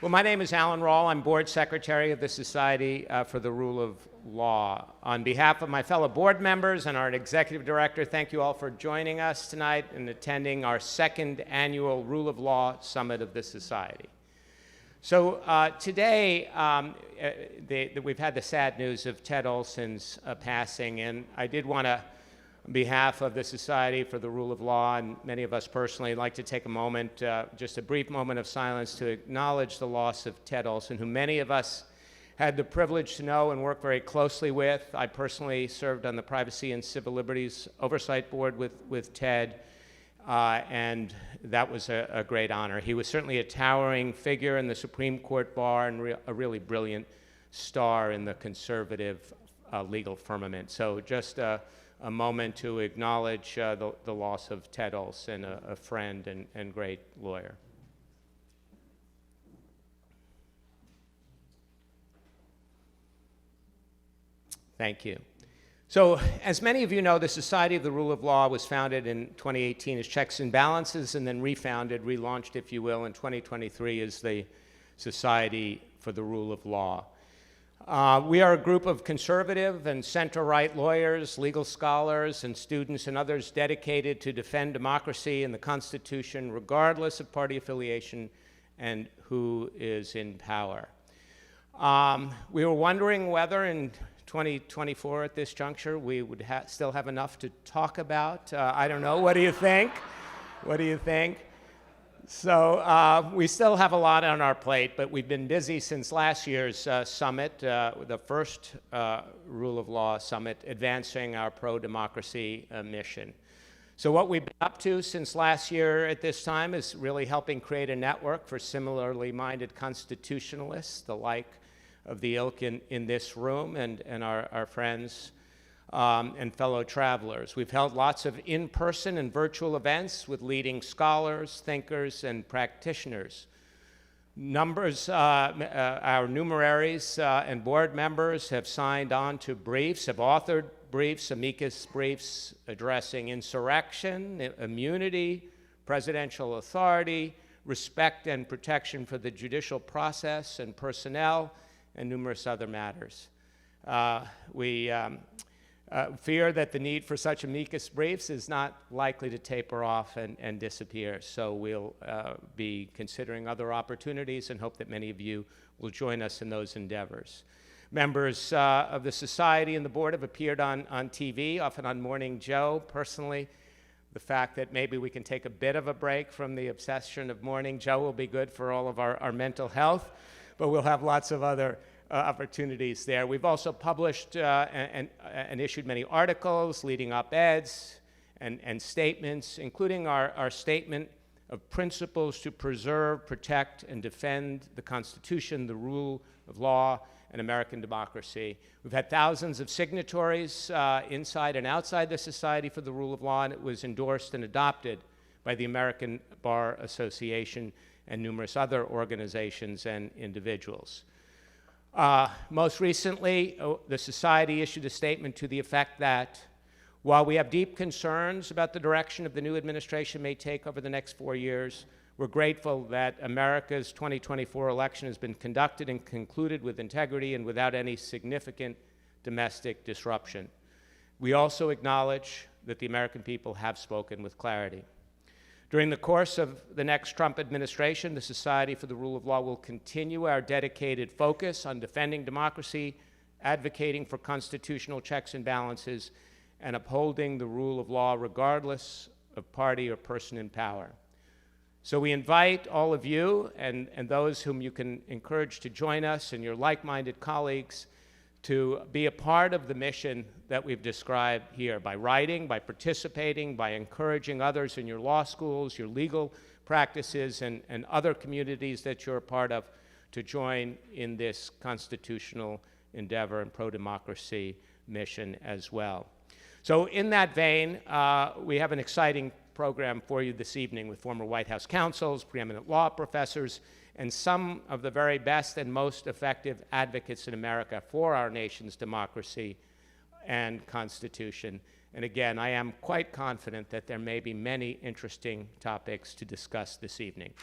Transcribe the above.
Well, my name is Alan Raul. I'm board secretary of the Society for the Rule of Law. On behalf of my fellow board members and our executive director, thank you all for joining us tonight and attending our second annual Rule of Law Summit of the Society. So today, we've had the sad news of Ted Olson's passing, and I did want to, on behalf of the Society for the Rule of Law and many of us personally, like to take a moment, just a brief moment of silence to acknowledge the loss of Ted Olson, who many of us had the privilege to know and work very closely with. I personally served on the Privacy and Civil Liberties Oversight Board with Ted, and that was a great honor. He was certainly a towering figure in the Supreme Court bar and a really brilliant star in the conservative legal firmament. So just a moment to acknowledge the loss of Ted Olson, a friend and great lawyer. Thank you. So, as many of you know, the Society of the Rule of Law was founded in 2018 as Checks and Balances, and then refounded, relaunched, if you will, in 2023 as the Society for the Rule of Law. We are a group of conservative and center-right lawyers, legal scholars, and students and others dedicated to defend democracy and the Constitution, regardless of party affiliation and who is in power. We were wondering whether in 2024 at this juncture we would still have enough to talk about. I don't know. What do you think? What do you think? So we still have a lot on our plate, but we've been busy since last year's summit, the first Rule of Law Summit, advancing our pro-democracy mission. So what we've been up to since last year at this time is really helping create a network for similarly minded constitutionalists, the like of the ilk in this room and our friends and fellow travelers. We've held lots of in-person and virtual events with leading scholars, thinkers, and practitioners. Our numeraries and board members have signed on to briefs, have authored briefs, amicus briefs addressing insurrection, immunity, presidential authority, respect and protection for the judicial process and personnel, and numerous other matters. We fear that the need for such amicus briefs is not likely to taper off and disappear, so we'll be considering other opportunities and hope that many of you will join us in those endeavors. Members of the Society and the board have appeared on TV, often on Morning Joe. Personally, the fact that maybe we can take a bit of a break from the obsession of Morning Joe will be good for all of our mental health, but we'll have lots of other opportunities there. We've also published and issued many articles, leading op-eds and statements, including our statement of principles to preserve, protect, and defend the Constitution, the rule of law, and American democracy. We've had thousands of signatories inside and outside the Society for the Rule of Law, and it was endorsed and adopted by the American Bar Association and numerous other organizations and individuals. Most recently, the Society issued a statement to the effect that while we have deep concerns about the direction of the new administration may take over the next 4 years, we're grateful that America's 2024 election has been conducted and concluded with integrity and without any significant domestic disruption. We also acknowledge that the American people have spoken with clarity. During the course of the next Trump administration, the Society for the Rule of Law will continue our dedicated focus on defending democracy, advocating for constitutional checks and balances, and upholding the rule of law regardless of party or person in power. So we invite all of you and those whom you can encourage to join us and your like-minded colleagues to be a part of the mission that we've described here by writing, by participating, by encouraging others in your law schools, your legal practices, and other communities that you're a part of to join in this constitutional endeavor and pro-democracy mission as well. So in that vein, we have an exciting program for you this evening with former White House counsels, preeminent law professors, and some of the very best and most effective advocates in America for our nation's democracy and Constitution. And again, I am quite confident that there may be many interesting topics to discuss this evening.